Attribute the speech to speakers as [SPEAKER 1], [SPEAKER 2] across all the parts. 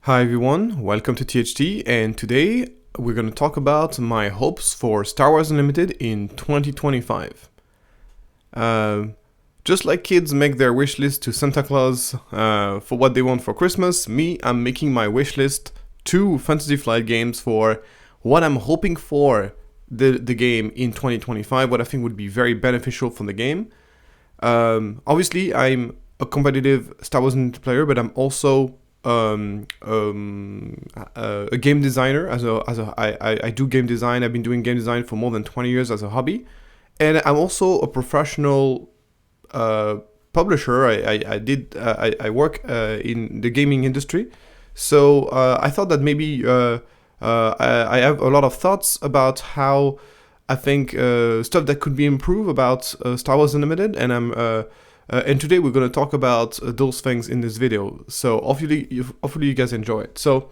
[SPEAKER 1] Hi everyone, welcome to THT, and today we're going to talk about my hopes for Star Wars Unlimited in 2025. Just like kids make their wish list to Santa Claus for what they want for Christmas, I'm making my wish list to Fantasy Flight Games for what I'm hoping for the game in 2025, what I think would be very beneficial for the game. Obviously, I'm a competitive Star Wars Unlimited player, but I'm also a game designer. I do game design. I've been doing game design for more than 20 years as a hobby, and I'm also a professional publisher. I work in the gaming industry, so I thought that maybe I have a lot of thoughts about how I think stuff that could be improved about Star Wars Unlimited, and today we're going to talk about those things in this video. So hopefully you guys enjoy it. So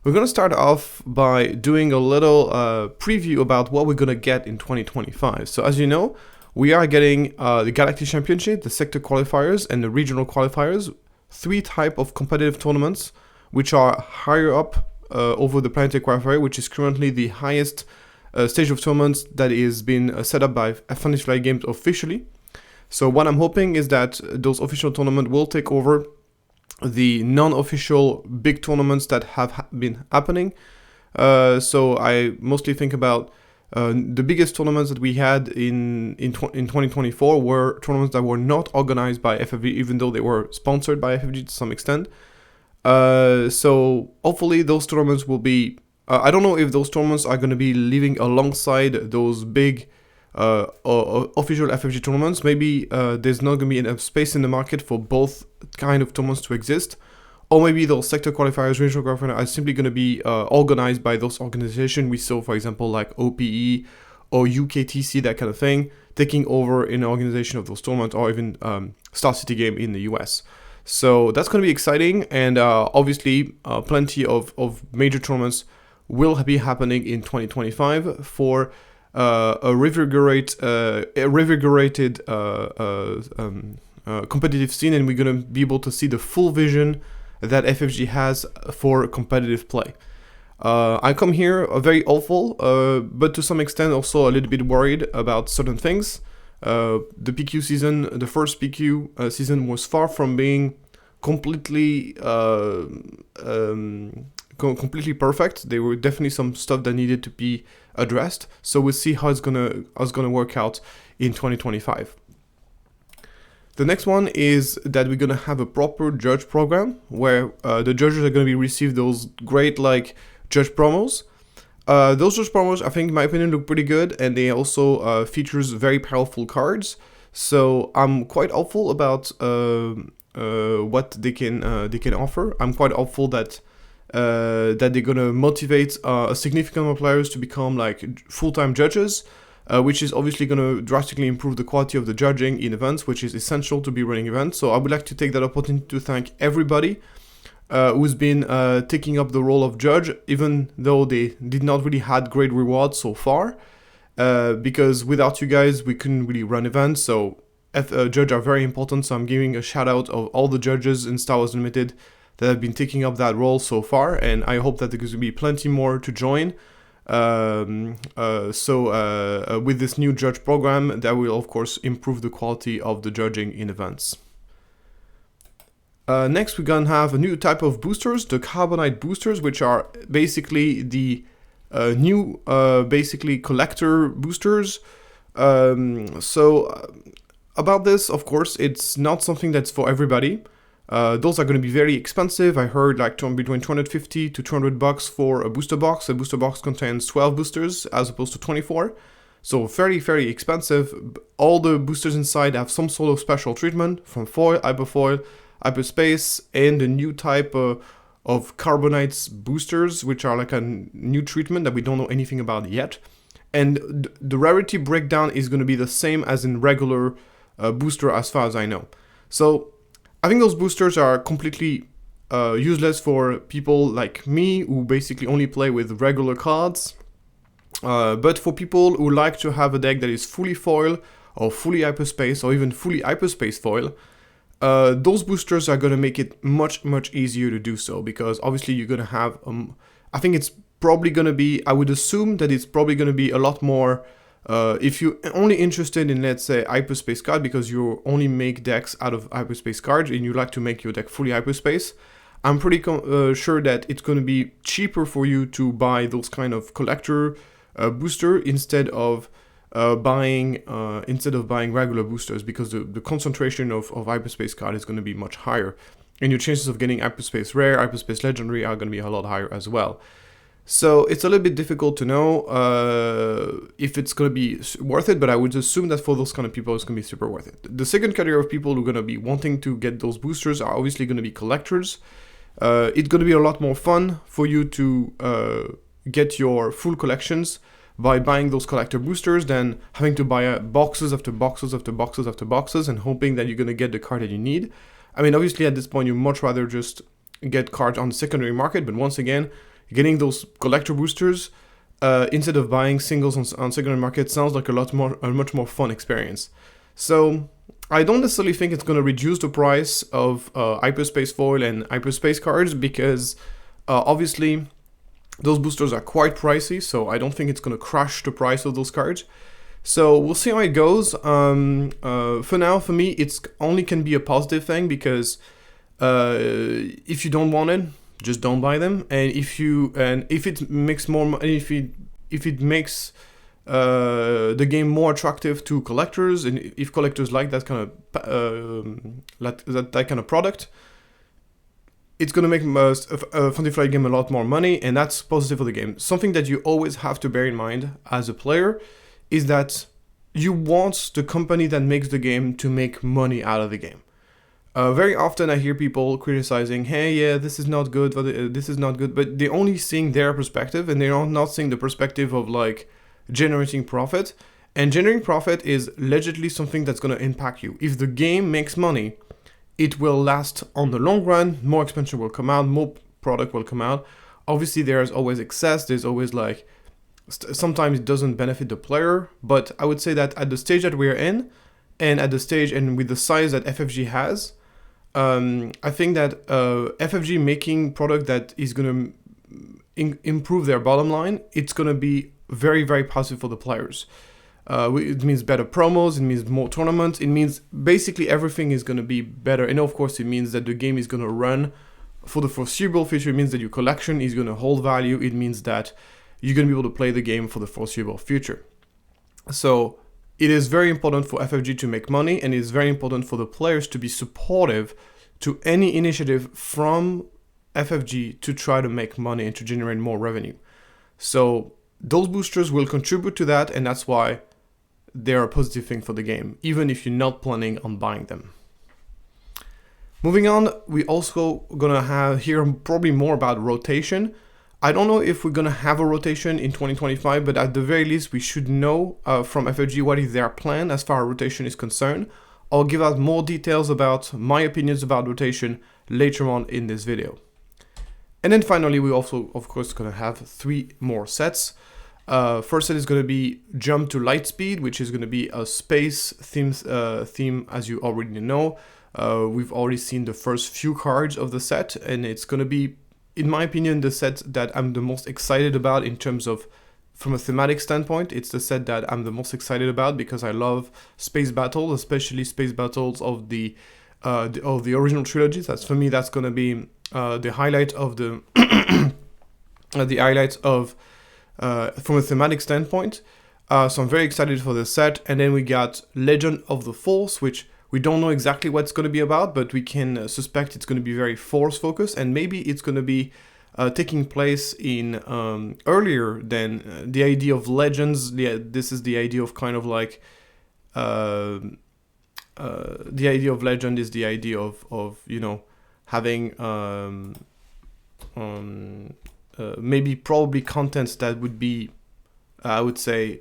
[SPEAKER 1] we're going to start off by doing a little preview about what we're going to get in 2025. So as you know, we are getting the Galactic Championship, the sector qualifiers, and the regional qualifiers, 3 types of competitive tournaments, which are higher up over the planetary qualifier, which is currently the highest stage of tournaments that is been set up by Fantasy Flight Games officially. So what I'm hoping is that those official tournaments will take over the non-official big tournaments that have been happening. So I mostly think about the biggest tournaments that we had in 2024 were tournaments that were not organized by FFG, even though they were sponsored by FFG to some extent. So hopefully those tournaments will be... I don't know if those tournaments are going to be living alongside those big official FFG tournaments. Maybe there's not going to be enough space in the market for both kind of tournaments to exist, or maybe those sector qualifiers, regional qualifiers are simply going to be organized by those organizations we saw, for example, like OPE or UKTC, that kind of thing, taking over in the organization of those tournaments, or even Star City Game in the US. So that's going to be exciting, and obviously plenty of major tournaments will be happening in 2025 for a revigorated competitive scene, and we're going to be able to see the full vision that FFG has for competitive play. I come here very hopeful, but to some extent also a little bit worried about certain things. The PQ season, the first PQ season, was far from being completely completely perfect. There were definitely some stuff that needed to be addressed. So we'll see how it's gonna work out in 2025. The next one is that we're gonna have a proper judge program where the judges are gonna be receive those great judge promos. Those judge promos, I think, in my opinion, look pretty good, and they also features very powerful cards. So I'm quite hopeful about what they can offer. I'm quite hopeful that they're gonna motivate a significant number of players to become full-time judges, which is obviously gonna drastically improve the quality of the judging in events, which is essential to be running events. So I would like to take that opportunity to thank everybody who's been taking up the role of judge, even though they did not really had great rewards so far, because without you guys we couldn't really run events. So judges are very important, so I'm giving a shout out of all the judges in Star Wars Unlimited that have been taking up that role so far, and I hope that there's going to be plenty more to join. With this new judge program, that will of course improve the quality of the judging in events. Next, we're going to have a new type of boosters, the Carbonite boosters, which are basically the new collector boosters. About this, of course, it's not something that's for everybody. Those are going to be very expensive. I heard between $250 to $200 for a booster box. A booster box contains 12 boosters as opposed to 24. So very, very expensive. All the boosters inside have some sort of special treatment, from foil, hyperspace, and the new type of Carbonites boosters, which are like a new treatment that we don't know anything about yet. And the rarity breakdown is going to be the same as in regular booster as far as I know. So I think those boosters are completely useless for people like me who basically only play with regular cards. But for people who like to have a deck that is fully foil or fully hyperspace or even fully hyperspace foil, those boosters are going to make it much, much easier to do so, because obviously you're going to have, I think it's probably going to be, I would assume that it's probably going to be a lot more, if you're only interested in, let's say, hyperspace card, because you only make decks out of hyperspace cards and you like to make your deck fully hyperspace, I'm pretty sure that it's going to be cheaper for you to buy those kind of collector booster instead of buying regular boosters, because the concentration of hyperspace card is going to be much higher, and your chances of getting hyperspace rare, hyperspace legendary are going to be a lot higher as well. So it's a little bit difficult to know if it's going to be worth it, but I would assume that for those kind of people, it's going to be super worth it. The second category of people who are going to be wanting to get those boosters are obviously going to be collectors. It's going to be a lot more fun for you to get your full collections by buying those collector boosters than having to buy boxes after boxes after boxes after boxes and hoping that you're going to get the card that you need. I mean, obviously at this point, you much rather just get cards on the secondary market, but once again, getting those collector boosters instead of buying singles on secondary market sounds like a much more fun experience. So I don't necessarily think it's going to reduce the price of hyperspace foil and hyperspace cards, because obviously those boosters are quite pricey, so I don't think it's going to crash the price of those cards. So we'll see how it goes. For now, for me, it's only can be a positive thing, because if you don't want it, just don't buy them. And if it makes more money, if it makes the game more attractive to collectors, and if collectors like that kind of that kind of product, it's going to make Fantasy Flight game a lot more money, and that's positive for the game. Something that you always have to bear in mind as a player is that you want the company that makes the game to make money out of the game. Very often I hear people criticizing, hey, yeah, this is not good, this is not good, but they're only seeing their perspective, and they're not seeing the perspective of like generating profit. And generating profit is allegedly something that's going to impact you. If the game makes money, it will last on the long run, more expansion will come out, more product will come out. Obviously there's always excess, there's always like, sometimes it doesn't benefit the player, but I would say that at the stage that we're in, and at the stage and with the size that FFG has, I think that FFG making product that is going to improve their bottom line, it's going to be very, very positive for the players. It means better promos, it means more tournaments, it means basically everything is going to be better. And of course, it means that the game is going to run for the foreseeable future. It means that your collection is going to hold value. It means that you're going to be able to play the game for the foreseeable future. So it is very important for FFG to make money, and it is very important for the players to be supportive to any initiative from FFG to try to make money and to generate more revenue. So those boosters will contribute to that, and that's why they're a positive thing for the game, even if you're not planning on buying them. Moving on, we also gonna hear probably more about rotation. I don't know if we're gonna have a rotation in 2025, but at the very least, we should know from FFG what is their plan as far as rotation is concerned. I'll give out more details about my opinions about rotation later on in this video. And then finally, we also, of course, gonna have 3 more sets. First set is going to be Jump to Lightspeed, which is going to be a space theme, as you already know. We've already seen the first few cards of the set, and it's going to be, in my opinion, the set that I'm the most excited about in terms of, from a thematic standpoint. It's the set that I'm the most excited about because I love space battles, especially space battles of the original trilogies. That's, for me, that's going to be the highlight of the the highlights of. From a thematic standpoint, so I'm very excited for this set. And then we got Legend of the Force, which we don't know exactly what it's going to be about, but we can suspect it's going to be very Force focused, and maybe it's going to be taking place in earlier than the idea of Legends. This is the idea of kind of like the idea of Legend is the idea of you know, having maybe probably contents that would be, I would say,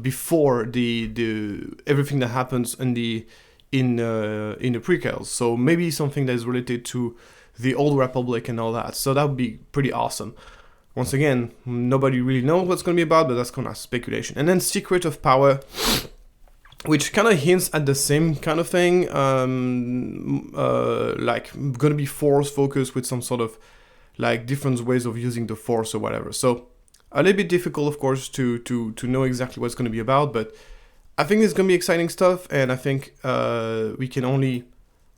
[SPEAKER 1] before the everything that happens in the prequels. So maybe something that is related to the Old Republic and all that. So that would be pretty awesome. Once again, nobody really knows what's going to be about, but that's kind of speculation. And then Secret of Power. which kind of hints at the same kind of thing, like gonna be force focused with some sort of like different ways of using the force or whatever. So a little bit difficult, of course, to know exactly what it's gonna be about, but I think it's gonna be exciting stuff, and I think we can only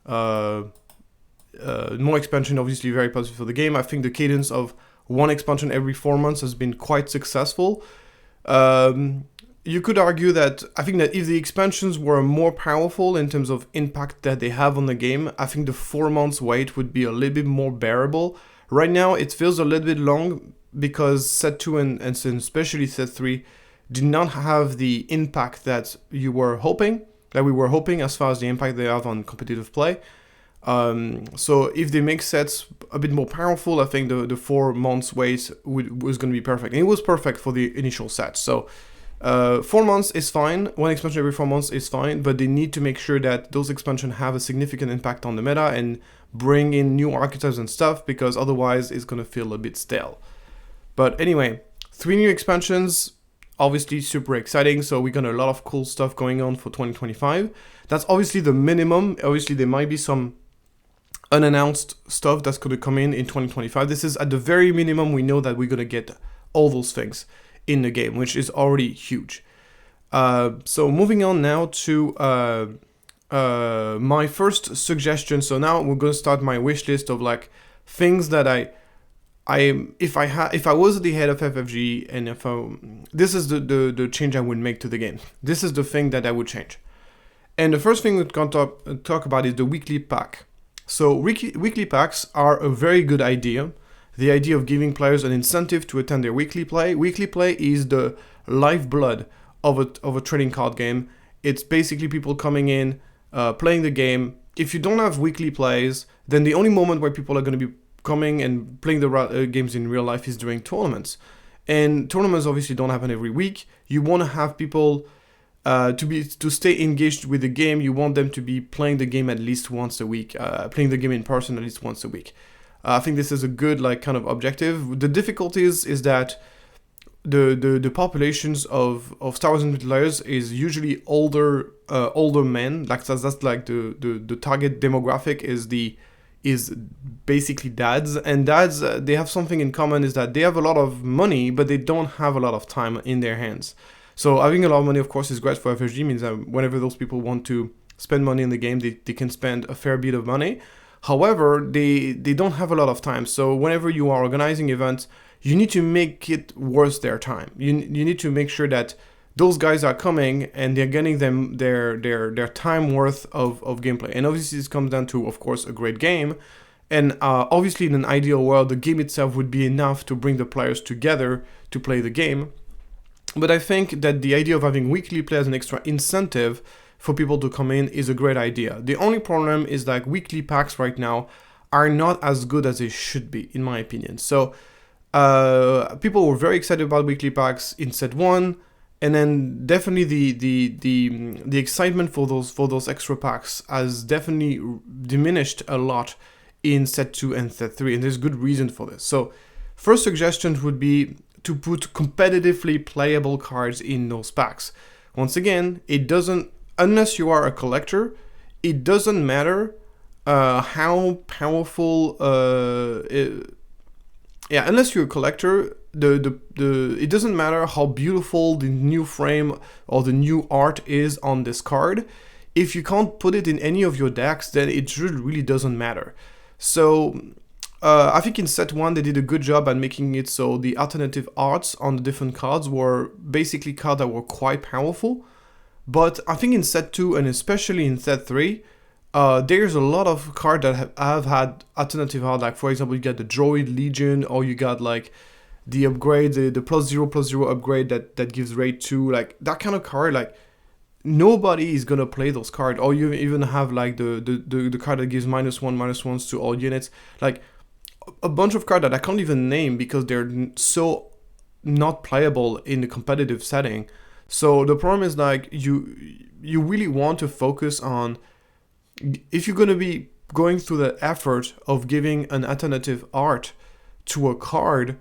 [SPEAKER 1] more expansion, obviously very positive for the game. I think the cadence of one expansion every 4 months has been quite successful. You could argue that I think that if the expansions were more powerful in terms of impact that they have on the game, I think the 4 months wait would be a little bit more bearable. Right now, it feels a little bit long because Set 2 and especially Set 3 did not have the impact that we were hoping as far as the impact they have on competitive play. So if they make sets a bit more powerful, I think the 4 months wait was going to be perfect. And it was perfect for the initial sets. So 4 months is fine. One expansion every 4 months is fine, but they need to make sure that those expansions have a significant impact on the meta and bring in new archetypes and stuff, because otherwise it's going to feel a bit stale. But anyway, 3 new expansions, obviously super exciting. So we got a lot of cool stuff going on for 2025. That's obviously the minimum. Obviously there might be some unannounced stuff that's going to come in 2025. This is at the very minimum. We know that we're going to get all those things in the game, which is already huge. So moving on now to my first suggestion. So now we're going to start my wish list of like things that if I was the head of FFG, and this is the change I would make to the game. This is the thing that I would change. And the first thing we're going to talk about is the weekly pack. So weekly packs are a very good idea. The idea of giving players an incentive to attend their weekly play. Weekly play is the lifeblood of a trading card game. It's basically people coming in, playing the game. If you don't have weekly plays, then the only moment where people are going to be coming and playing the games in real life is during tournaments. And tournaments obviously don't happen every week. You want to have people to stay engaged with the game. You want them to be playing the game at least once a week, playing the game in person at least once a week. I think this is a good like kind of objective. The difficulties is that the populations of Star Wars Unlimited players is usually older men. Like that's like the target demographic is basically dads, and dads they have something in common, is that they have a lot of money but they don't have a lot of time in their hands. So having a lot of money, of course, is great for FSG. Means that whenever those people want to spend money in the game, they can spend a fair bit of money. However, they don't have a lot of time. So whenever you are organizing events, you need to make it worth their time. You need to make sure that those guys are coming and they're getting them their time worth of gameplay. And obviously this comes down to, of course, a great game. And obviously in an ideal world, the game itself would be enough to bring the players together to play the game. But I think that the idea of having weekly play as an extra incentive for people to come in is a great idea. The only problem is that weekly packs right now are not as good as they should be, in my opinion. So people were very excited about weekly packs in set 1, and then definitely the excitement for those extra packs has definitely diminished a lot in set 2 and set 3, and there's good reason for this. So first suggestions would be to put competitively playable cards in those packs. Once again, it doesn't, unless you are a collector, it doesn't matter how powerful. Unless you're a collector, it doesn't matter how beautiful the new frame or the new art is on this card. If you can't put it in any of your decks, then it really doesn't matter. So I think in set 1 they did a good job at making it so the alternative arts on the different cards were basically cards that were quite powerful. But I think in set 2 and especially in set 3, there's a lot of cards that have had alternative art. Like for example, you got the Droid Legion, or you got like the upgrade, the +0/+0 upgrade that gives rate 2, like that kind of card. Like nobody is gonna play those cards. Or you even have like the card that gives -1/-1s to all units. Like a bunch of cards that I can't even name because they're so not playable in the competitive setting. So the problem is like you really want to focus on, if you're going to be going through the effort of giving an alternative art to a card,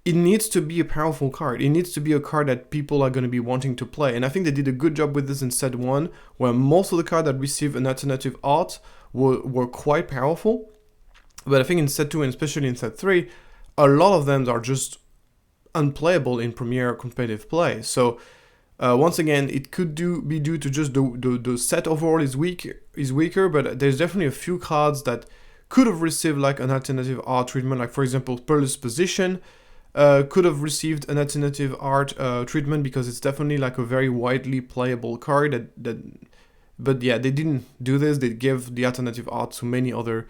[SPEAKER 1] it needs to be a powerful card. It needs to be a card that people are going to be wanting to play. And I think they did a good job with this in set 1, where most of the cards that receive an alternative art were quite powerful. But I think in set 2 and especially in set 3, a lot of them are just unplayable in Premier competitive play. So once again, it could be due to just the set overall is weaker, but there's definitely a few cards that could have received like an alternative art treatment, like for example, Pearl's Position could have received an alternative art treatment because it's definitely like a very widely playable card. But yeah, they didn't do this. They gave the alternative art to many other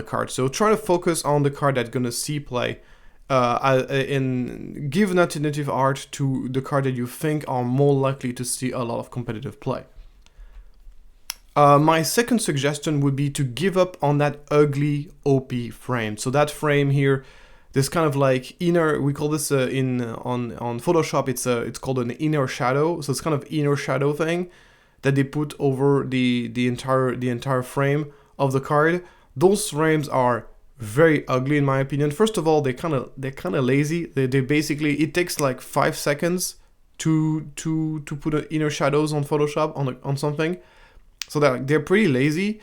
[SPEAKER 1] cards. So try to focus on the card that's gonna see play, and give an alternative art to the card that you think are more likely to see a lot of competitive play. My second suggestion would be to give up on that ugly OP frame. So that frame here, this kind of like inner, we call this on Photoshop, it's called an inner shadow. So it's kind of inner shadow thing that they put over the entire frame of the card. Those frames are very ugly in my opinion. First of all, they're kind of lazy. They basically, it takes like 5 seconds to put inner shadows on Photoshop on something. So they're pretty lazy.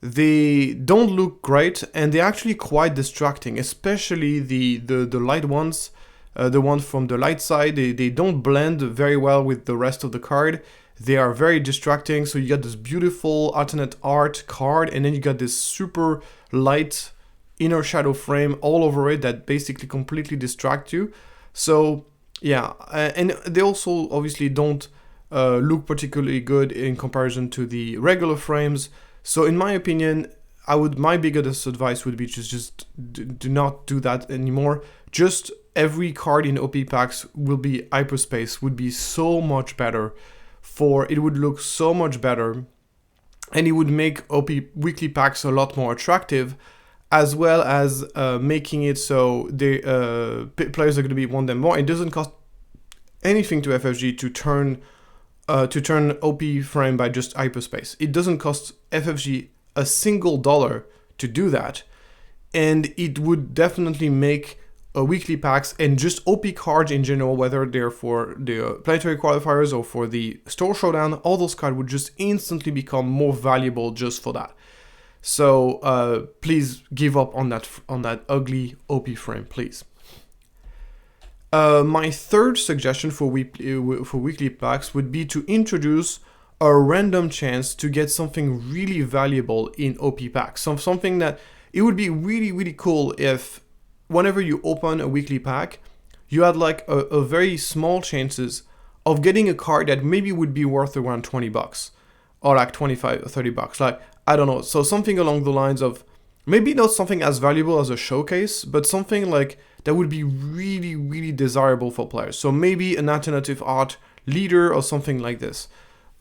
[SPEAKER 1] They don't look great, and they're actually quite distracting, especially the light ones, the ones from the light side. They don't blend very well with the rest of the card. They are very distracting. So you got this beautiful alternate art card, and then you got this super light inner shadow frame all over it that basically completely distract you. So yeah, and they also obviously don't look particularly good in comparison to the regular frames. So in my opinion, my biggest advice would be just do not do that anymore. Just every card in OP packs will be hyperspace, would be so much better. It would look so much better, and it would make OP weekly packs a lot more attractive, as well as making it so the players are going to want them more. It doesn't cost anything to FFG to turn OP frame by just hyperspace. It doesn't cost FFG a single dollar to do that, and it would definitely make weekly packs and just OP cards in general, whether they're for the planetary qualifiers or for the store showdown, all those cards would just instantly become more valuable just for that. So please give up on that ugly OP frame, please. My third suggestion for weekly packs would be to introduce a random chance to get something really valuable in OP packs. Something that it would be really, really cool if whenever you open a weekly pack, you had like a very small chances of getting a card that maybe would be worth around $20 or like 25 or $30. Like, I don't know. So something along the lines of maybe not something as valuable as a showcase, but something like that would be really, really desirable for players. So maybe an alternative art leader or something like this.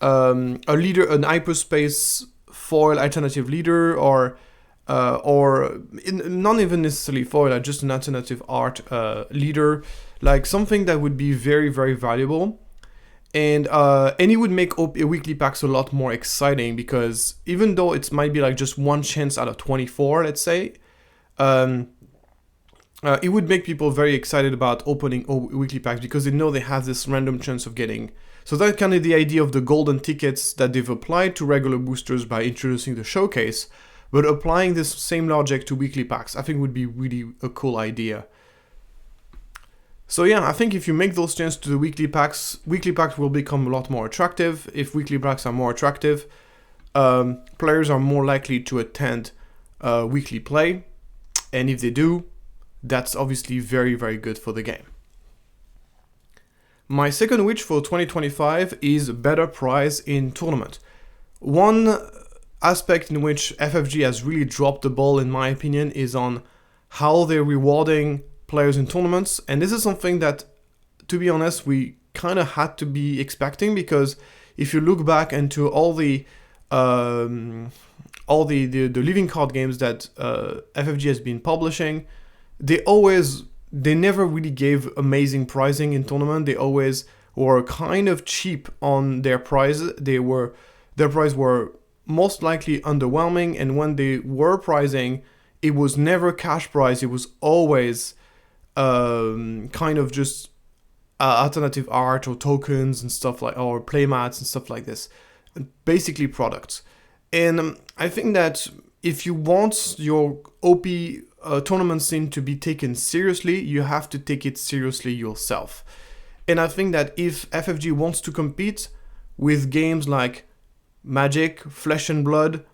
[SPEAKER 1] A leader, an hyperspace foil alternative leader, or not even necessarily foil, just an alternative art leader, like something that would be very, very valuable. And it would make weekly packs a lot more exciting, because even though it might be like just one chance out of 24, let's say, it would make people very excited about opening weekly packs because they know they have this random chance of getting. So that's kind of the idea of the golden tickets that they've applied to regular boosters by introducing the showcase, but applying this same logic to weekly packs, I think would be really a cool idea. So yeah, I think if you make those changes to the weekly packs will become a lot more attractive. If weekly packs are more attractive, players are more likely to attend weekly play. And if they do, that's obviously very, very good for the game. My second wish for 2025 is better prize in tournament. One aspect in which FFG has really dropped the ball, in my opinion, is on how they're rewarding players in tournaments. And this is something that, to be honest, we kind of had to be expecting, because if you look back into all the living card games that FFG has been publishing, they never really gave amazing pricing in tournament. They always were kind of cheap on their prizes. Their prices were most likely underwhelming, and when they were pricing, it was never cash prize. It was always kind of just alternative art or tokens and stuff like, or playmats and stuff like this, basically products. And I think that if you want your OP tournament scene to be taken seriously, you have to take it seriously yourself. And I think that if FFG wants to compete with games like Magic, Flesh and Blood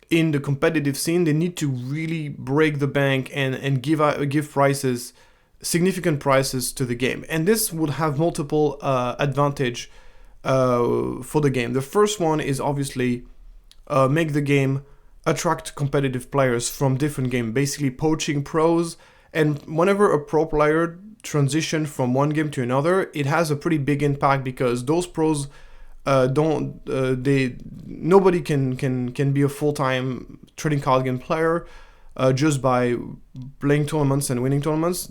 [SPEAKER 1] in the competitive scene, they need to really break the bank and give prices, significant prices to the game. And this would have multiple advantage for the game. The first one is obviously make the game attract competitive players from different games, basically poaching pros. And whenever a pro player transition from one game to another, it has a pretty big impact because those pros nobody can be a full-time trading card game player just by playing tournaments and winning tournaments.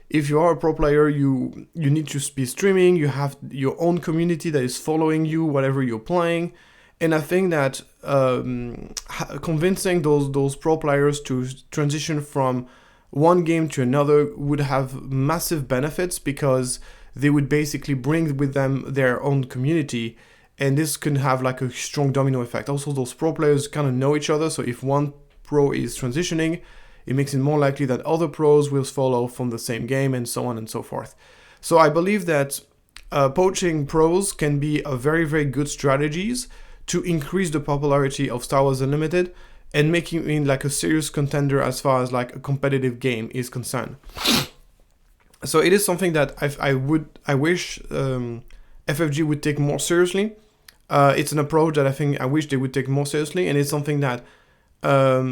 [SPEAKER 1] If you are a pro player, you need to be streaming, you have your own community that is following you whatever you're playing. And I think that convincing those pro players to transition from one game to another would have massive benefits because they would basically bring with them their own community, and this can have like a strong domino effect. Also, those pro players kind of know each other, so if one pro is transitioning, it makes it more likely that other pros will follow from the same game, and so on and so forth. So I believe that poaching pros can be a very, very good strategies to increase the popularity of Star Wars Unlimited and making it like a serious contender as far as like a competitive game is concerned. So it is something that I wish FFG would take more seriously. It's an approach that I wish they would take more seriously, and it's something that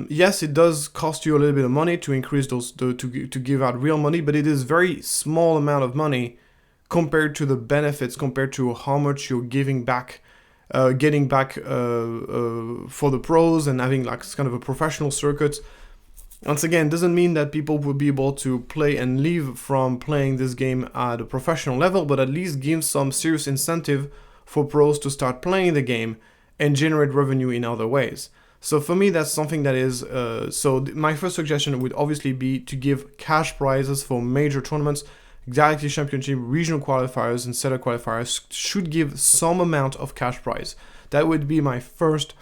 [SPEAKER 1] yes, it does cost you a little bit of money to increase those to give out real money, but it is very small amount of money compared to the benefits, compared to how much you're getting back for the pros and having like kind of a professional circuit. Once again, doesn't mean that people will be able to play and live from playing this game at a professional level, but at least give some serious incentive for pros to start playing the game and generate revenue in other ways. So for me, that's something that is, my first suggestion would obviously be to give cash prizes for major tournaments. Galaxy Championship, regional qualifiers, and setup qualifiers should give some amount of cash prize. That would be my first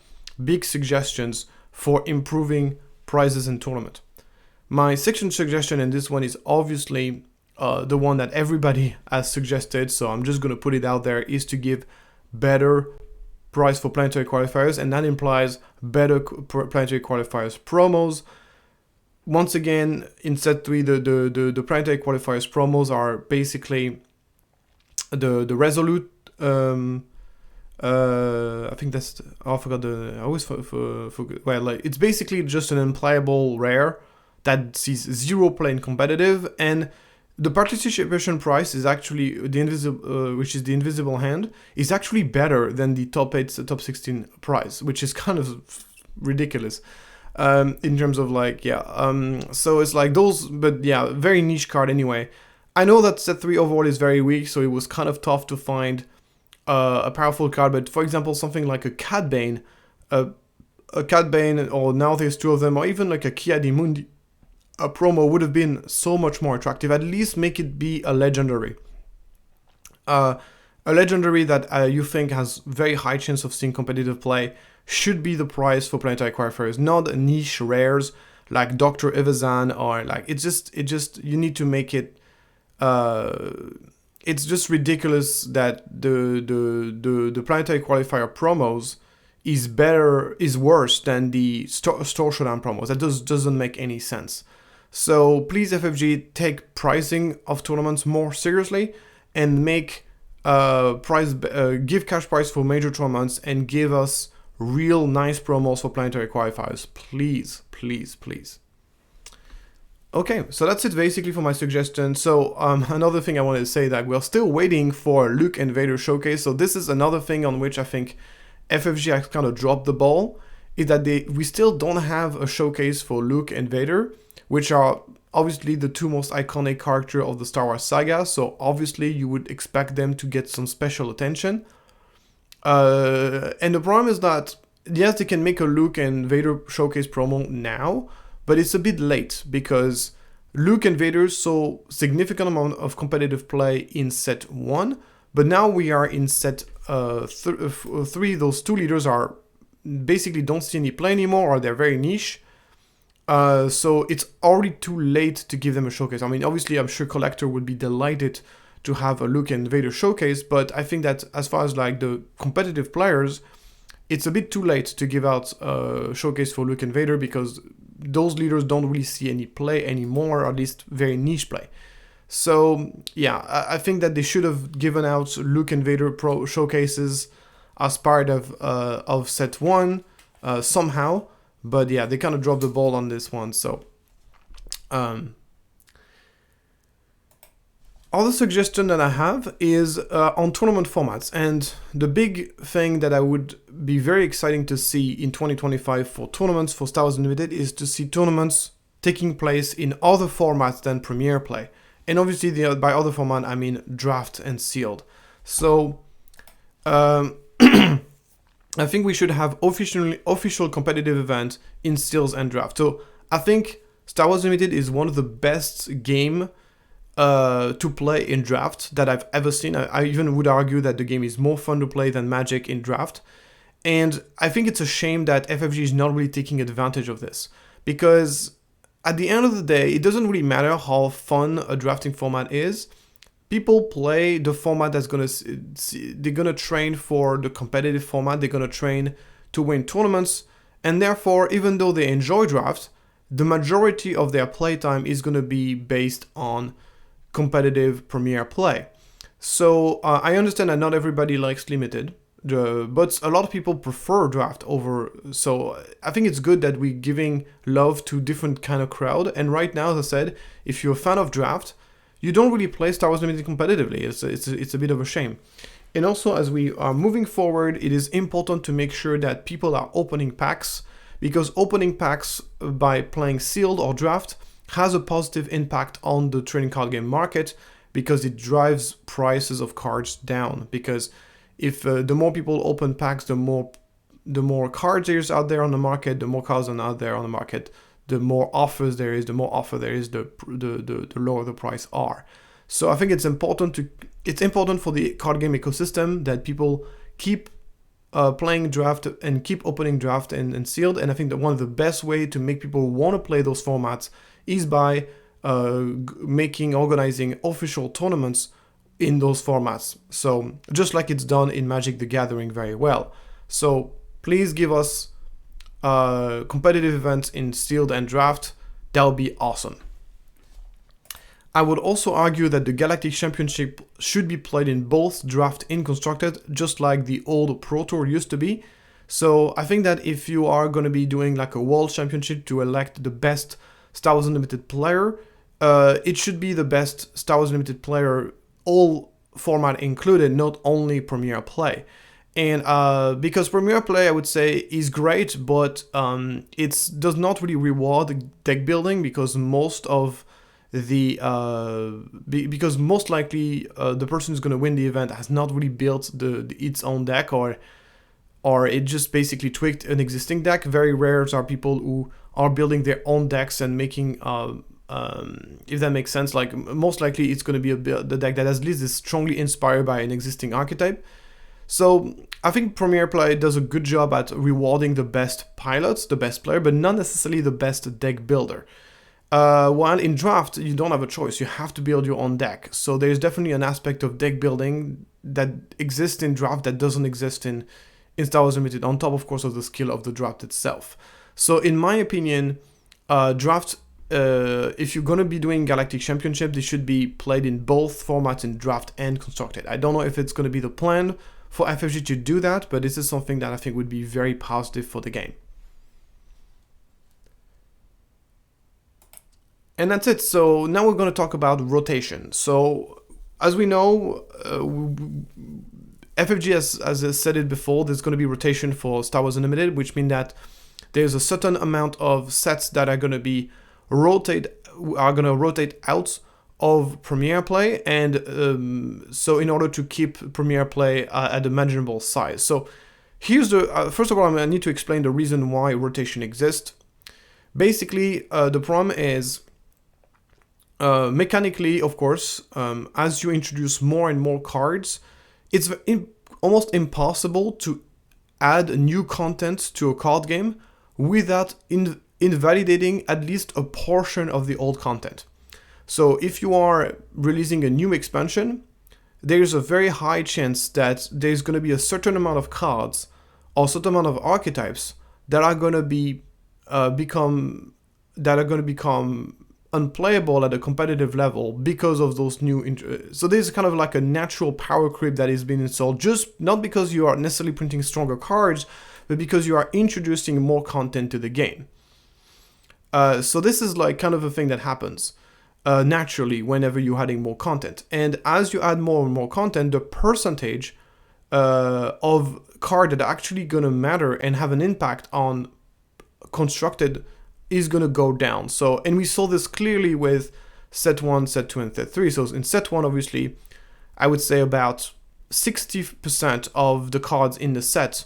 [SPEAKER 1] big suggestions for improving prizes in tournament. My second suggestion, and this one is obviously the one that everybody has suggested, so I'm just going to put it out there, is to give better prize for planetary qualifiers, and that implies better planetary qualifiers promos. Once again, in set 3, the planetary qualifiers promos are basically the Resolute. I think that's. I forgot I always forget. Well, like it's basically just an unplayable rare that sees 0 playing competitive, and the participation price is actually the invisible, which is the invisible hand, is actually better than the top 8, top 16 prize, which is kind of ridiculous. In terms of like, so it's like those, but yeah, very niche card anyway. I know that set 3 overall is very weak, so it was kind of tough to find a powerful card, but for example, something like a Cad Bane, or now there's 2 of them, or even like a Kia di Mundi, a promo would have been so much more attractive. At least make it be a legendary. A legendary that you think has very high chance of seeing competitive play should be the prize for planetary qualifiers, not niche rares like Dr. Evazan, or like it just you need to make it. It's just ridiculous that the planetary qualifier promos is worse than the store showdown promos. That doesn't make any sense. So please, FFG, take pricing of tournaments more seriously and make give cash prize for major tournaments and give us real nice promos for planetary qualifiers. Please, please, please. Okay, so that's it basically for my suggestion. So another thing I wanted to say, that we're still waiting for Luke and Vader showcase. So this is another thing on which I think FFG has kind of dropped the ball, is that we still don't have a showcase for Luke and Vader, which are obviously the 2 most iconic characters of the Star Wars saga. So obviously you would expect them to get some special attention. And the problem is that, yes, they can make a Luke and Vader showcase promo now, but it's a bit late because Luke and Vader saw significant amount of competitive play in set 1, but now we are in set 3. Those two leaders are basically don't see any play anymore, or they're very niche. So it's already too late to give them a showcase. I mean, obviously, I'm sure Collector would be delighted to have a Luke and Vader showcase, but I think that as far as like the competitive players, it's a bit too late to give out a showcase for Luke and Vader because those leaders don't really see any play anymore, or at least very niche play. So yeah, I think that they should have given out Luke and Vader Pro showcases as part of set 1 somehow. But yeah, they kind of dropped the ball on this one. So other suggestion that I have is on tournament formats. And the big thing that I would be very exciting to see in 2025 for tournaments for Star Wars Unlimited is to see tournaments taking place in other formats than Premier Play. And obviously, by other format, I mean draft and sealed. So I think we should have official competitive events in seals and draft. So I think Star Wars Unlimited is one of the best game to play in draft that I've ever seen. I even would argue that the game is more fun to play than Magic in draft. And I think it's a shame that FFG is not really taking advantage of this. Because at the end of the day, it doesn't really matter how fun a drafting format is. People play the format that's they're gonna train for the competitive format. They're gonna train to win tournaments, and therefore, even though they enjoy draft, the majority of their playtime is gonna be based on competitive Premier play. So I understand that not everybody likes limited, but a lot of people prefer draft over. So I think it's good that we're giving love to different kind of crowd. And right now, as I said, if you're a fan of draft, you don't really play Star Wars Limited competitively. It's a bit of a shame. And also, as we are moving forward, it is important to make sure that people are opening packs, because opening packs by playing sealed or draft has a positive impact on the trading card game market, because it drives prices of cards down. Because if the more people open packs, the more cards there's out there on the market, the more cards are out there on the market, the more offers there is, the lower the price are. So I think it's important for the card game ecosystem that people keep playing draft and keep opening draft and sealed. And I think that one of the best way to make people want to play those formats is by organizing official tournaments in those formats. So just like it's done in Magic the Gathering very well. So please give us competitive events in sealed and draft. That would be awesome. I would also argue that the Galactic Championship should be played in both draft and constructed, just like the old Pro Tour used to be. So I think that if you are going to be doing like a World Championship to elect the best Star Wars Unlimited player, it should be the best Star Wars Unlimited player, all format included, not only Premier Play. And because Premier Play, I would say, is great, but it does not really reward deck building, because most likely the person who's going to win the event has not really built its own deck, or it just basically tweaked an existing deck. Very rare are people who are building their own decks and making, if that makes sense, like most likely it's going to be the deck that at least is strongly inspired by an existing archetype. So I think Premier Play does a good job at rewarding the best pilots, the best player, but not necessarily the best deck builder. While in draft, you don't have a choice. You have to build your own deck. So there's definitely an aspect of deck building that exists in draft that doesn't exist in Star Wars Limited, on top, of course, of the skill of the draft itself. So in my opinion, draft, if you're going to be doing Galactic Championship, they should be played in both formats, in draft and constructed. I don't know if it's going to be the plan for FFG to do that, but this is something that I think would be very positive for the game. And that's it. So now we're going to talk about rotation. So as we know, FFG has said it before, there's going to be rotation for Star Wars Unlimited, which means that there's a certain amount of sets that are going to rotate out of Premier Play, and so in order to keep Premier Play at a manageable size. So here's first of all, I need to explain the reason why rotation exists. Basically, the problem is Mechanically, of course, as you introduce more and more cards, it's almost impossible to add new content to a card game without invalidating at least a portion of the old content. So if you are releasing a new expansion, there's a very high chance that there's going to be a certain amount of cards or a certain amount of archetypes that are going to become unplayable at a competitive level because of those new so there's kind of like a natural power creep that is being installed, just not because you are necessarily printing stronger cards, but because you are introducing more content to the game. So this is like kind of a thing that happens naturally whenever you're adding more content, and as you add more and more content, the percentage of card that are actually gonna matter and have an impact on constructed is going to go down. So, and we saw this clearly with set 1, set 2, and set 3. So in set 1, obviously, I would say about 60% of the cards in the set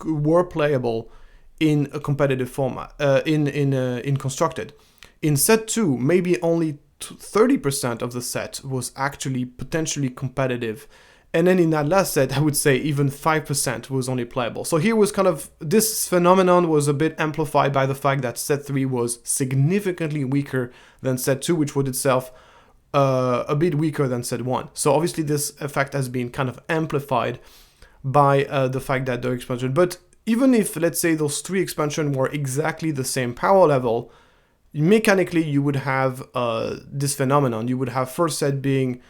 [SPEAKER 1] were playable in a competitive format, in constructed. In set 2, maybe only 30% of the set was actually potentially competitive. And then in that last set, I would say even 5% was only playable. So here was kind of, this phenomenon was a bit amplified by the fact that set 3 was significantly weaker than set 2, which was itself a bit weaker than set 1. So obviously this effect has been kind of amplified by the fact that the expansion, but even if, let's say, those 3 expansions were exactly the same power level, mechanically you would have this phenomenon. You would have first set being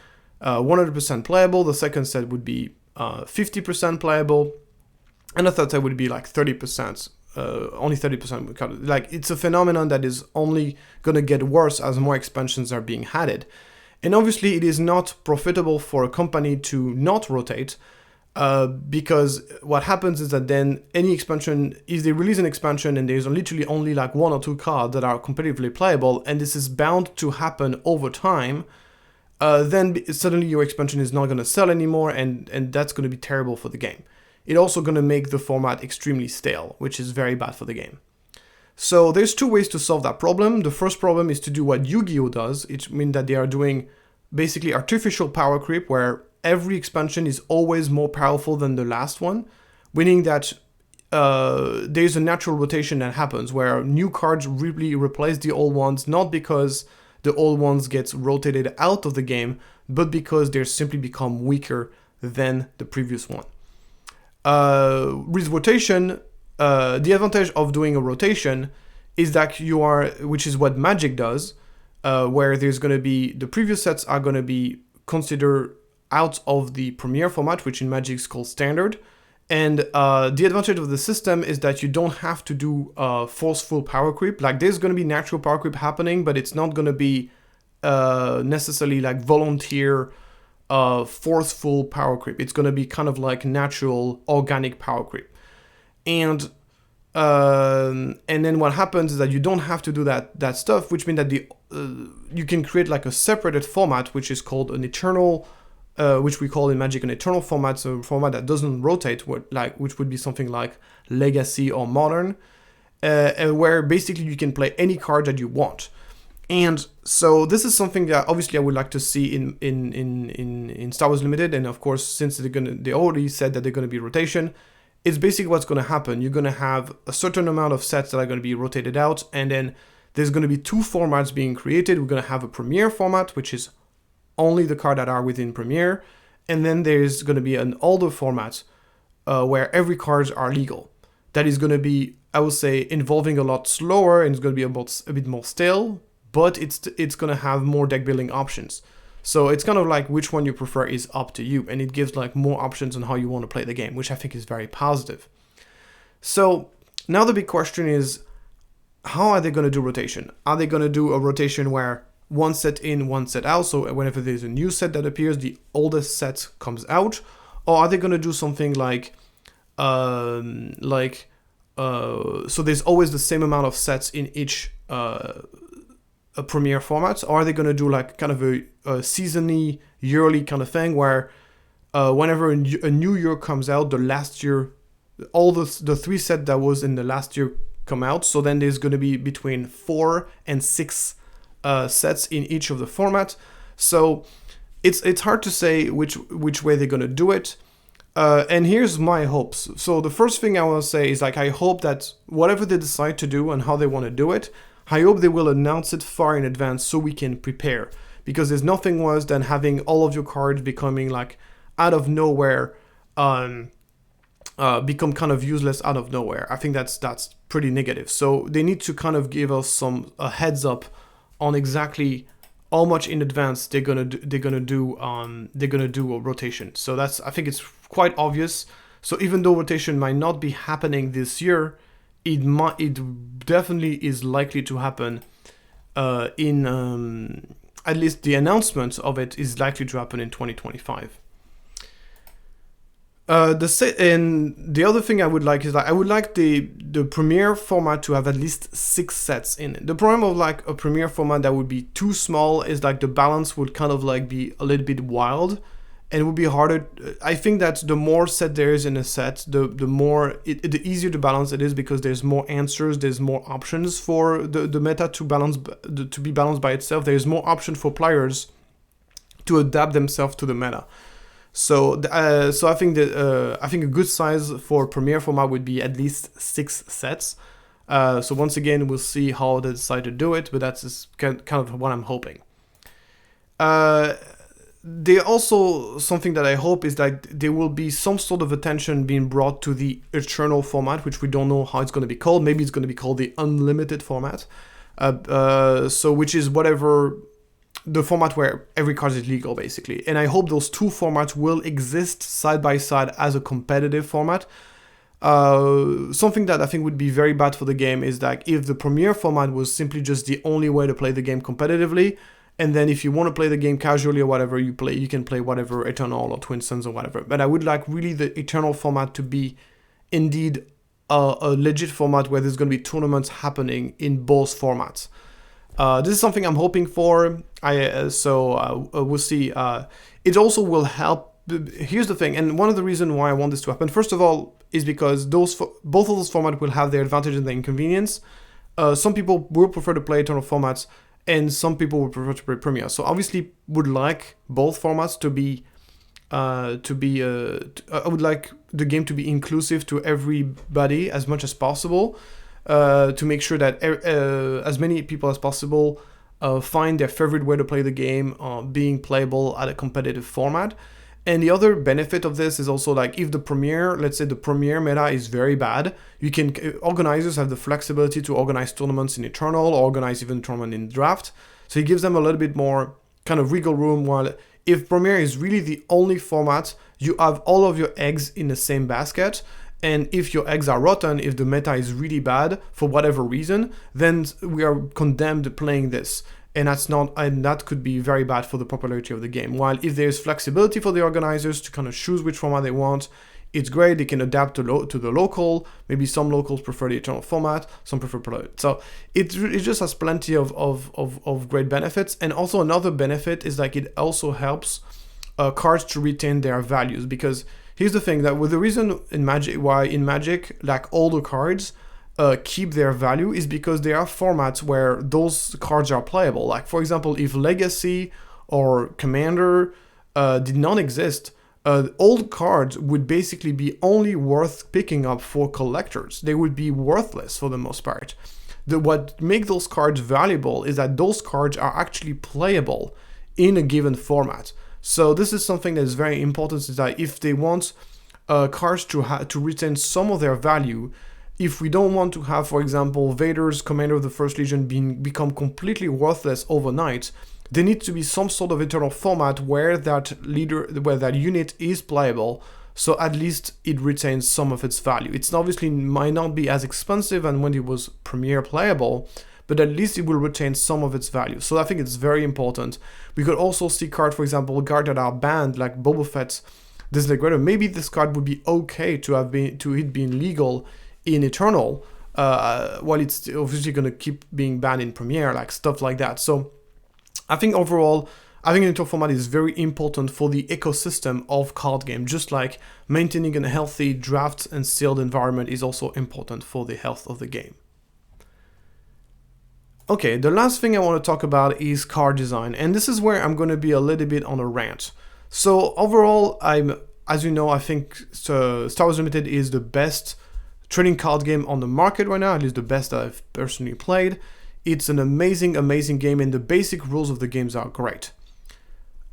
[SPEAKER 1] 100% playable, the second set would be 50% playable, and the third set would be like 30%, only 30%. Like, it's a phenomenon that is only going to get worse as more expansions are being added. And obviously it is not profitable for a company to not rotate, because what happens is that then any expansion, if they release an expansion and there's literally only like 1 or 2 cards that are competitively playable, and this is bound to happen over time, then suddenly your expansion is not going to sell anymore, and that's going to be terrible for the game. It's also going to make the format extremely stale, which is very bad for the game. So there's 2 ways to solve that problem. The first problem is to do what Yu-Gi-Oh does. It means that they are doing basically artificial power creep, where every expansion is always more powerful than the last one, meaning that there's a natural rotation that happens where new cards really replace the old ones, not because the old ones get rotated out of the game, but because they simply become weaker than the previous one. With rotation, the advantage of doing a rotation is that which is what Magic does, where there's going to be, the previous sets are going to be considered out of the Premier format, which in Magic is called Standard. And the advantage of the system is that you don't have to do forceful power creep. Like, there's going to be natural power creep happening, but it's not going to be necessarily like volunteer forceful power creep. It's going to be kind of like natural organic power creep. And then what happens is that you don't have to do that stuff, which means that you can create like a separated format, which is called an eternal, which we call in Magic an eternal format, so a format that doesn't rotate, which would be something like Legacy or Modern, where basically you can play any card that you want. And so this is something that obviously I would like to see in Star Wars Limited, and of course, since they already said that they're going to be rotation, it's basically what's going to happen. You're going to have a certain amount of sets that are going to be rotated out, and then there's going to be 2 formats being created. We're going to have a Premier format, which is only the cards that are within Premier, and then there's going to be an older format where every cards are legal. That is going to be, I would say, involving a lot slower, and it's going to be a bit more stale, but it's going to have more deck building options. So it's kind of like which one you prefer is up to you, and it gives like more options on how you want to play the game, which I think is very positive. So now the big question is, how are they going to do rotation? Are they going to do a rotation where one set in, one set out, so whenever there's a new set that appears, the oldest set comes out? Or are they going to do something like so there's always the same amount of sets in each a Premier format? Or are they going to do like kind of a seasonally, yearly kind of thing where whenever a new year comes out, the last year, all the 3 sets that was in the last year come out, so then there's going to be between 4 and 6 sets in each of the formats. So it's hard to say which way they're gonna do it. And here's my hopes. So the first thing I will say is like I hope that whatever they decide to do and how they want to do it, I hope they will announce it far in advance so we can prepare. Because there's nothing worse than having all of your cards becoming like out of nowhere, become kind of useless out of nowhere. I think that's pretty negative. So they need to kind of give us a heads up on exactly how much in advance they're gonna do a rotation. So I think it's quite obvious. So even though rotation might not be happening this year, it definitely is likely to happen. At least the announcement of it is likely to happen in 2025. And the other thing I would like is that I would like the Premiere format to have at least 6 sets in it. The problem of like a Premiere format that would be too small is like the balance would kind of like be a little bit wild, and it would be harder. I think that the more set there is in a set, the easier to balance it is, because there's more answers, there's more options for the meta to be balanced by itself. There's more option for players to adapt themselves to the meta. So I think a good size for Premiere format would be at least 6 sets. So once again, we'll see how they decide to do it, but that's kind of what I'm hoping. They also, something that I hope is that there will be some sort of attention being brought to the Eternal format, which we don't know how it's going to be called. Maybe it's going to be called the Unlimited format. So which is whatever the format where every card is legal, basically. And I hope those two formats will exist side by side as a competitive format. Something that I think would be very bad for the game is that if the Premiere format was simply just the only way to play the game competitively, and then if you want to play the game casually or whatever, you can play whatever Eternal or Twin Suns or whatever. But I would like really the Eternal format to be indeed a legit format where there's going to be tournaments happening in both formats. This is something I'm hoping for. We'll see. It also will help. Here's the thing, and one of the reasons why I want this to happen, first of all, is because both of those formats will have their advantage and their inconvenience. Some people will prefer to play Eternal formats, and some people would prefer to play Premiere. So obviously, would like both formats to be. I would like the game to be inclusive to everybody as much as possible. To make sure that as many people as possible find their favorite way to play the game, being playable at a competitive format. And the other benefit of this is also like if let's say the Premiere meta is very bad, organizers have the flexibility to organize tournaments in Eternal, or organize even tournament in Draft. So it gives them a little bit more kind of wiggle room, while if Premiere is really the only format, you have all of your eggs in the same basket. And if your eggs are rotten, if the meta is really bad for whatever reason, then we are condemned to playing this. And that could be very bad for the popularity of the game. While if there's flexibility for the organizers to kind of choose which format they want, it's great. They can adapt to the local. Maybe some locals prefer the Eternal format, some prefer Pro. So it just has plenty of great benefits. And also another benefit is like it also helps cards to retain their values, because here's the thing, that with the reason why in Magic like all the cards keep their value is because there are formats where those cards are playable. Like for example, if Legacy or Commander did not exist, old cards would basically be only worth picking up for collectors. They would be worthless for the most part. What makes those cards valuable is that those cards are actually playable in a given format. So this is something that is very important, is that if they want cards to retain some of their value, if we don't want to have, for example, Vader's Commander of the First Legion become completely worthless overnight, there needs to be some sort of Eternal format where that unit is playable, so at least it retains some of its value. It's obviously might not be as expensive as when it was Premiere playable, but at least it will retain some of its value. So I think it's very important. We could also see cards, for example, cards that are banned, like Boba Fett's Disintegrator. Maybe this card would be okay to it being legal in Eternal, while it's obviously going to keep being banned in Premiere, like stuff like that. So I think overall, I think an Eternal format is very important for the ecosystem of card game, just like maintaining a healthy draft and sealed environment is also important for the health of the game. Okay, the last thing I want to talk about is card design, and this is where I'm going to be a little bit on a rant. So overall, as you know, I think Star Wars Limited is the best trading card game on the market right now, at least the best that I've personally played. It's an amazing, amazing game, and the basic rules of the games are great.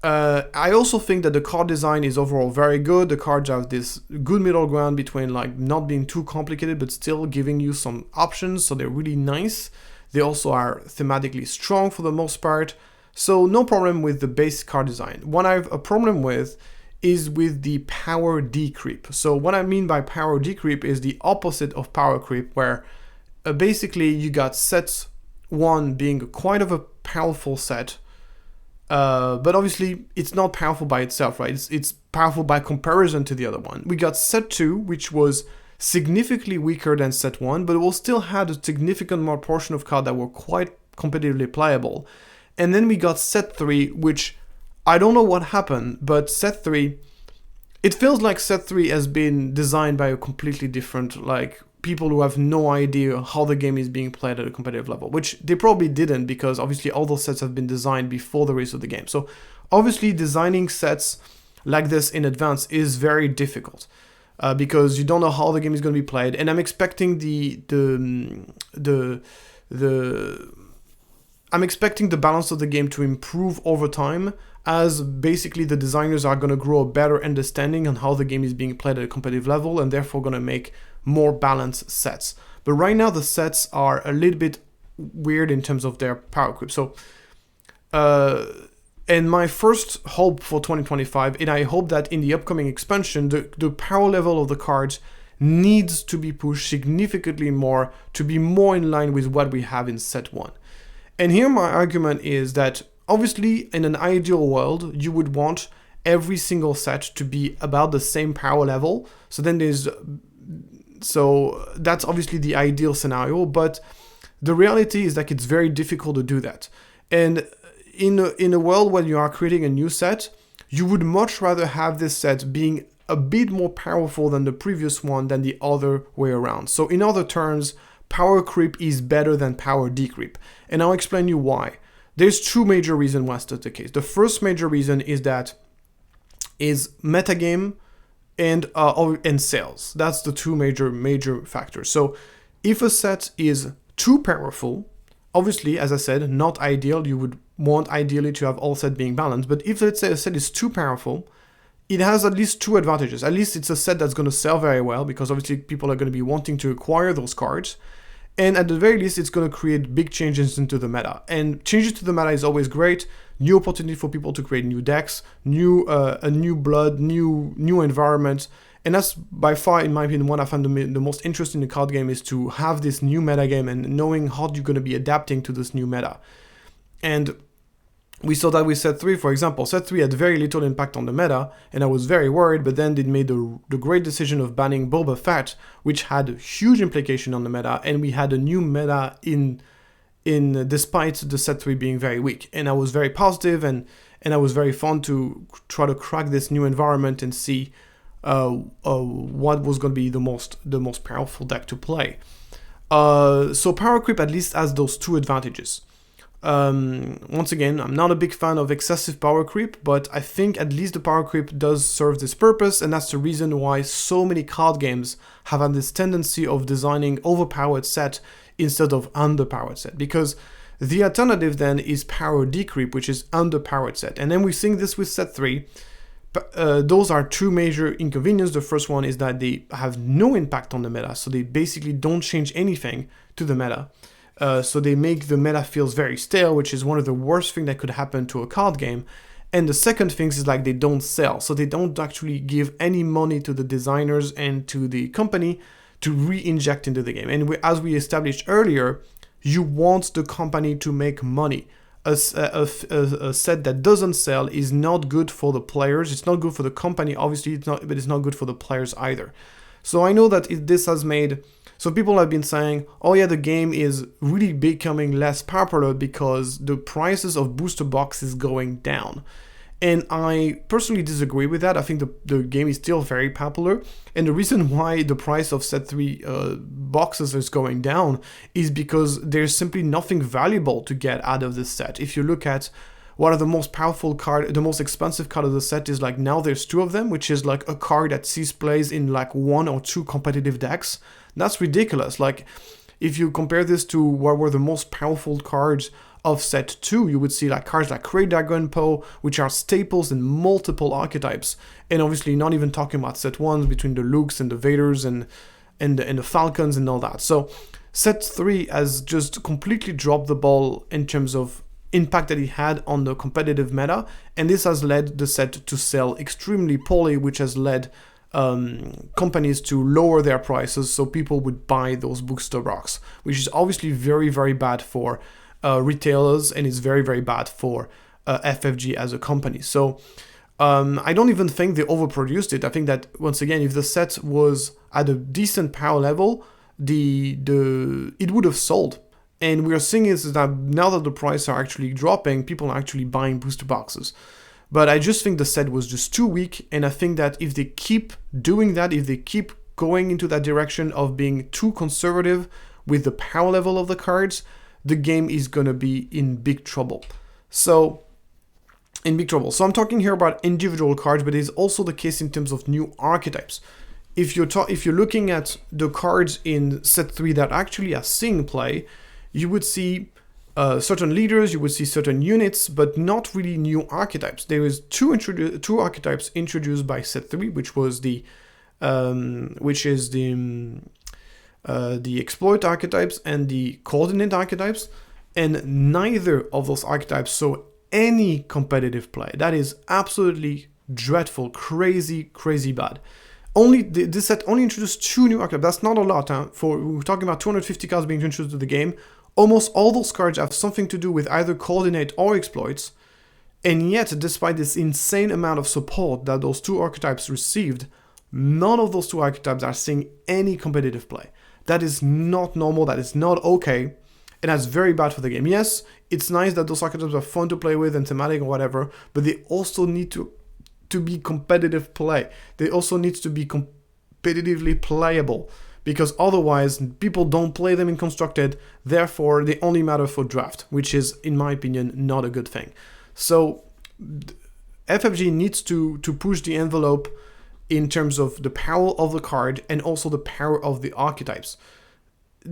[SPEAKER 1] I also think that the card design is overall very good. The cards have this good middle ground between like not being too complicated, but still giving you some options, so they're really nice. They also are thematically strong for the most part, so no problem with the base card design. What I have a problem with is with the power decreep. So what I mean by power decreep is the opposite of power creep, where basically you got set 1 being quite of a powerful set, but obviously it's not powerful by itself, right? It's powerful by comparison to the other one. We got set 2, which was significantly weaker than set 1, but it will still had a significant more portion of cards that were quite competitively playable. And then we got set 3, which I don't know what happened, but set 3, it feels like set 3 has been designed by a completely different, like, people who have no idea how the game is being played at a competitive level, which they probably didn't, because obviously all those sets have been designed before the release of the game. So obviously designing sets like this in advance is very difficult. Because you don't know how the game is going to be played, and I'm expecting I'm expecting the balance of the game to improve over time, as basically the designers are going to grow a better understanding on how the game is being played at a competitive level, and therefore going to make more balanced sets. But right now the sets are a little bit weird in terms of their power creep. So and my first hope for 2025, and I hope that in the upcoming expansion, the power level of the cards needs to be pushed significantly more to be more in line with what we have in set 1. And here my argument is that obviously in an ideal world, you would want every single set to be about the same power level. So that's obviously the ideal scenario, but the reality is that it's very difficult to do that. And in a world where you are creating a new set, you would much rather have this set being a bit more powerful than the previous one than the other way around. So in other terms, power creep is better than power decreep. And I'll explain you why. There's 2 major reasons why that's the case. The first major reason is metagame and sales. That's the 2 major factors. So if a set is too powerful, obviously, as I said, not ideal. You would want ideally to have all sets being balanced. But if, let's say, a set is too powerful, it has at least 2 advantages. At least it's a set that's going to sell very well, because obviously people are going to be wanting to acquire those cards. And at the very least, it's going to create big changes into the meta. And changes to the meta is always great. New opportunity for people to create new decks, a new blood, new environment. And that's by far, in my opinion, what I find the most interesting in the card game, is to have this new meta game and knowing how you're going to be adapting to this new meta. And we saw that with set 3, for example. Set 3 had very little impact on the meta, and I was very worried, but then they made the great decision of banning Boba Fett, which had a huge implication on the meta, and we had a new meta in despite the set 3 being very weak. And I was very positive, and I was very fun to try to crack this new environment and see what was going to be the most powerful deck to play. So power creep at least has those 2 advantages. Once again, I'm not a big fan of excessive power creep, but I think at least the power creep does serve this purpose, and that's the reason why so many card games have had this tendency of designing overpowered set instead of underpowered set, because the alternative then is power decreep, which is underpowered set. And then we're seeing this with set 3. Those are 2 major inconveniences. The first one is that they have no impact on the meta, so they basically don't change anything to the meta. So they make the meta feels very stale, which is one of the worst things that could happen to a card game. And the second thing is like they don't sell, so they don't actually give any money to the designers and to the company to re-inject into the game. And as we established earlier, you want the company to make money. A set that doesn't sell is not good for the players. It's not good for the company, obviously, but it's not good for the players either. So I know that this has made... So people have been saying, oh yeah, the game is really becoming less popular because the prices of booster boxes going down. And I personally disagree with that. I think the game is still very popular. And the reason why the price of set 3 boxes is going down is because there's simply nothing valuable to get out of this set. If you look at one of the most powerful card, the most expensive card of the set is like now there's 2 of them, which is like a card that sees plays in like 1 or 2 competitive decks. That's ridiculous. Like if you compare this to what were the most powerful cards of set 2, you would see like cards like Grey Dragon Poe, which are staples in multiple archetypes, and obviously not even talking about set 1s between the Lukes and the Vaders and the Falcons and all that. So set 3 has just completely dropped the ball in terms of impact that it had on the competitive meta, and this has led the set to sell extremely poorly, which has led companies to lower their prices so people would buy those booster box, which is obviously very, very bad for retailers, and it's very, very bad for FFG as a company. So I don't even think they overproduced it. I think that once again, if the set was at a decent power level, it would have sold. And we are seeing is that now that the prices are actually dropping, people are actually buying booster boxes. But I just think the set was just too weak, and I think that if they keep doing that, if they keep going into that direction of being too conservative with the power level of the cards, the game is going to be in big trouble. So I'm talking here about individual cards, but it's also the case in terms of new archetypes. If you're looking at the cards in set 3 that actually are seeing play, you would see certain leaders, you would see certain units, but not really new archetypes. There is two archetypes introduced by set 3, which is the exploit archetypes and the coordinate archetypes, and neither of those archetypes saw any competitive play. That is absolutely dreadful, crazy bad. This set only introduced 2 new archetypes. That's not a lot. We're talking about 250 cards being introduced to the game. Almost all those cards have something to do with either coordinate or exploits, and yet, despite this insane amount of support that those 2 archetypes received, none of those 2 archetypes are seeing any competitive play. That is not normal, that is not okay, and that's very bad for the game. Yes, it's nice that those archetypes are fun to play with and thematic or whatever, but they also need to be competitive play. They also need to be competitively playable, because otherwise people don't play them in Constructed, therefore they only matter for draft, which is, in my opinion, not a good thing. So FFG needs to push the envelope in terms of the power of the card and also the power of the archetypes.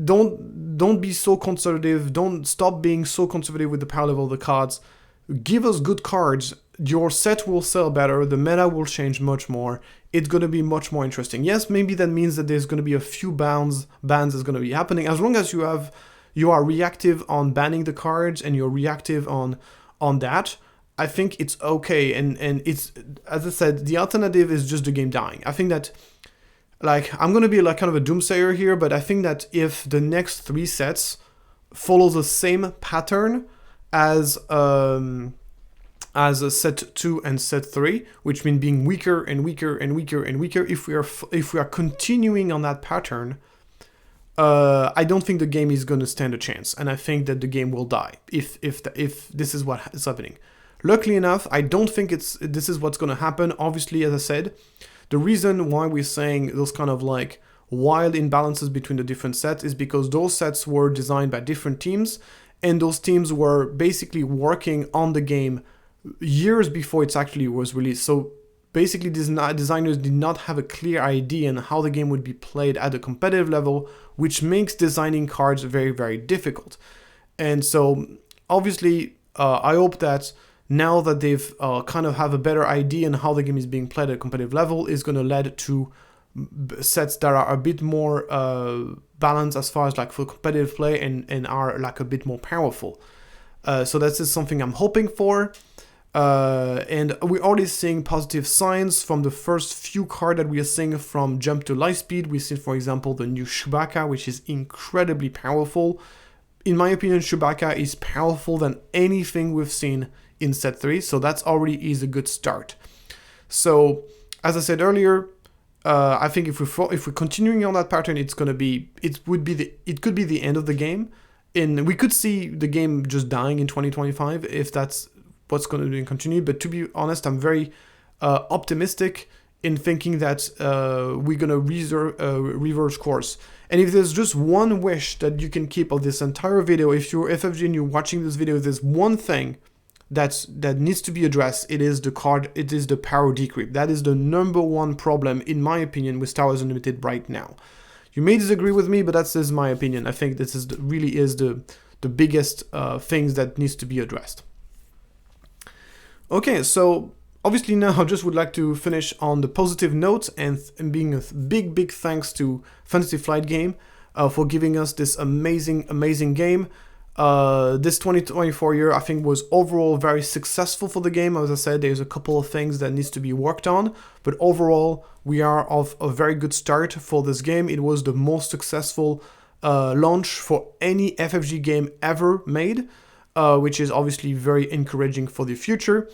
[SPEAKER 1] Don't be so conservative, don't stop being so conservative with the power level of the cards. Give us good cards, your set will sell better, the meta will change much more, it's going to be much more interesting. Yes, maybe that means that there's going to be a few bans that's going to be happening. As long as you are reactive on banning the cards and you're reactive on that, I think it's okay. And it's, as I said, the alternative is just the game dying. I think that, like, I'm going to be like kind of a doomsayer here, but I think that if the next 3 sets follow the same pattern as a set 2 and set 3, which mean being weaker and weaker and weaker and weaker, if we are continuing on that pattern, I don't think the game is going to stand a chance, and I think that the game will die if this is what is happening. Luckily enough, I don't think this is what's going to happen. Obviously, as I said, the reason why we're saying those kind of like wild imbalances between the different sets is because those sets were designed by different teams, and those teams were basically working on the game years before it actually was released. So basically, these designers did not have a clear idea on how the game would be played at a competitive level, which makes designing cards very, very difficult. And so obviously, I hope that now that they've kind of have a better idea on how the game is being played at a competitive level, is going to lead to sets that are a bit more balanced as far as like for competitive play and are like a bit more powerful. So that's just something I'm hoping for. And we're already seeing positive signs from the first few cards that we are seeing from Jump to Lightspeed. We see, for example, the new Chewbacca, which is incredibly powerful. In my opinion, Chewbacca is powerful than anything we've seen in set 3, so that's already is a good start. So, as I said earlier, I think if we're continuing on that pattern, it could be the end of the game, and we could see the game just dying in 2025 if that's what's going to be continued. But to be honest, I'm very optimistic in thinking that we're going to reverse course. And if there's just one wish that you can keep of this entire video, if you're FFG and you're watching this video, there's one thing that needs to be addressed. It is the power decreep. That is the number one problem, in my opinion, with Star Wars Unlimited right now. You may disagree with me, but that's my opinion. I think this is really is the biggest things that needs to be addressed. Okay, so obviously now I just would like to finish on the positive note and being a big thanks to Fantasy Flight Game for giving us this amazing game. This 2024 year, I think, was overall very successful for the game. As I said, there's a couple of things that needs to be worked on, but overall, we are off a very good start for this game. It was the most successful launch for any FFG game ever made, which is obviously very encouraging for the future.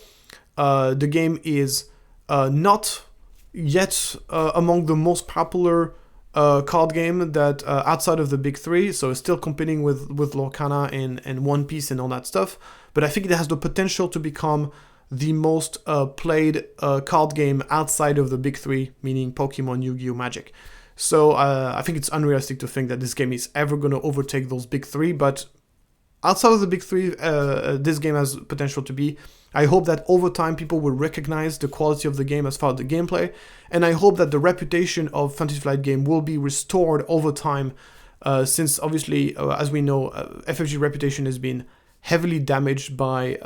[SPEAKER 1] The game is not yet among the most popular card game that outside of the big three, so it's still competing with Lorcana and One Piece and all that stuff, but I think it has the potential to become the most played card game outside of the big three, meaning Pokemon, Yu-Gi-Oh, Magic. So I think it's unrealistic to think that this game is ever going to overtake those big three, but outside of the big three, this game has potential to be. I hope that over time people will recognize the quality of the game as far as the gameplay, and I hope that the reputation of Fantasy Flight Game will be restored over time, since obviously, as we know, FFG reputation has been heavily damaged by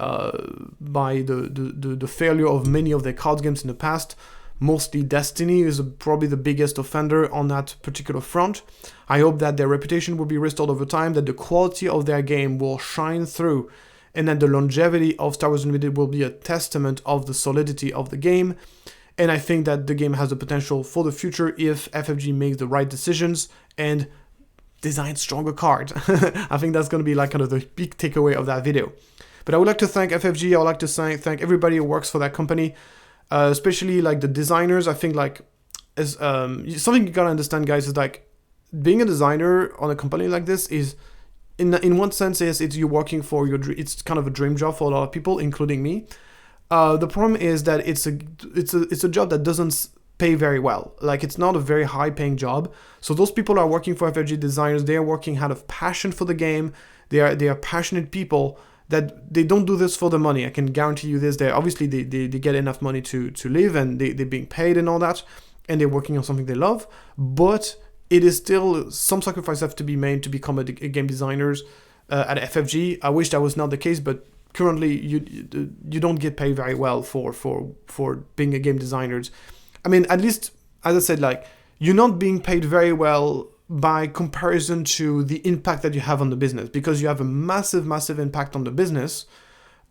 [SPEAKER 1] the failure of many of their card games in the past. Mostly Destiny is probably the biggest offender on that particular front. I hope that their reputation will be restored over time, that the quality of their game will shine through, and that the longevity of Star Wars Unlimited will be a testament of the solidity of the game. And I think that the game has the potential for the future if FFG makes the right decisions and designs stronger cards. I think that's going to be like kind of the big takeaway of that video. But I would like to thank FFG. I would like to thank everybody who works for that company, especially like the designers. I think like as something you gotta understand, guys, is like being a designer on a company like this is, in one sense, yes, it's you working for your it's kind of a dream job for a lot of people, including me. The problem is that it's a job that doesn't pay very well. Like, it's not a very high paying job. So those people are working for FFG designers. They are working out of passion for the game. They are passionate people that they don't do this for the money. I can guarantee you this. They obviously they get enough money to live, and they're being paid and all that, and they're working on something they love, but it is still some sacrifice have to be made to become a game designers at FFG. I wish that was not the case, but currently you don't get paid very well for being a game designers. I mean, at least, as I said, like, you're not being paid very well by comparison to the impact that you have on the business, because you have a massive impact on the business,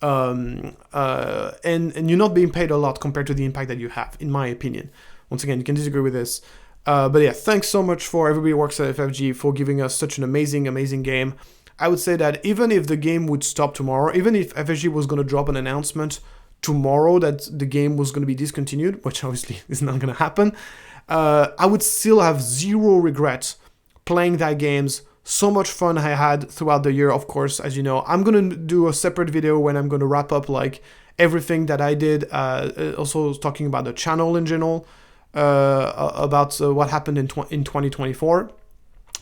[SPEAKER 1] and you're not being paid a lot compared to the impact that you have, in my opinion. Once again, you can disagree with this. But yeah, thanks so much for everybody who works at FFG for giving us such an amazing game. I would say that even if the game would stop tomorrow, even if FFG was going to drop an announcement tomorrow that the game was going to be discontinued, which obviously is not going to happen, I would still have zero regret playing that games. So much fun I had throughout the year, of course, as you know. I'm going to do a separate video when I'm going to wrap up like everything that I did, also talking about the channel in general, about what happened in 2024.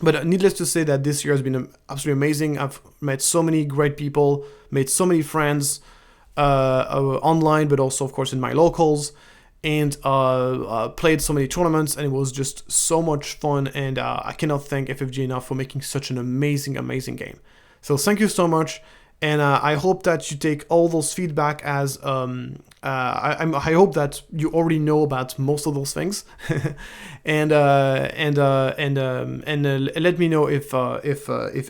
[SPEAKER 1] But needless to say that this year has been absolutely amazing. I've met so many great people, made so many friends online, but also, of course, in my locals, and played so many tournaments, and it was just so much fun, and I cannot thank FFG enough for making such an amazing game. So thank you so much, and I hope that you take all those feedback as I hope that you already know about most of those things, and let me know if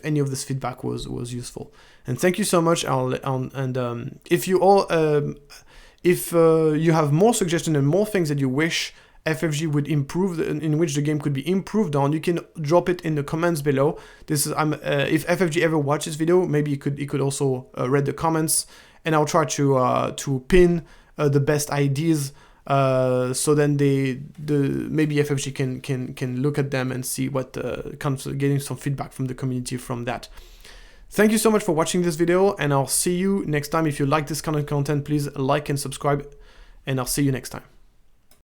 [SPEAKER 1] any of this feedback was useful. And thank you so much. If you all if you have more suggestions and more things that you wish FFG would improve, in which the game could be improved on, you can drop it in the comments below. This is if FFG ever watches this video, maybe you could also read the comments, and I'll try to pin the best ideas, so then maybe FFG can look at them and see what comes, getting some feedback from the community from that. Thank you so much for watching this video, and I'll see you next time. If you like this kind of content, please like and subscribe, and I'll see you next time.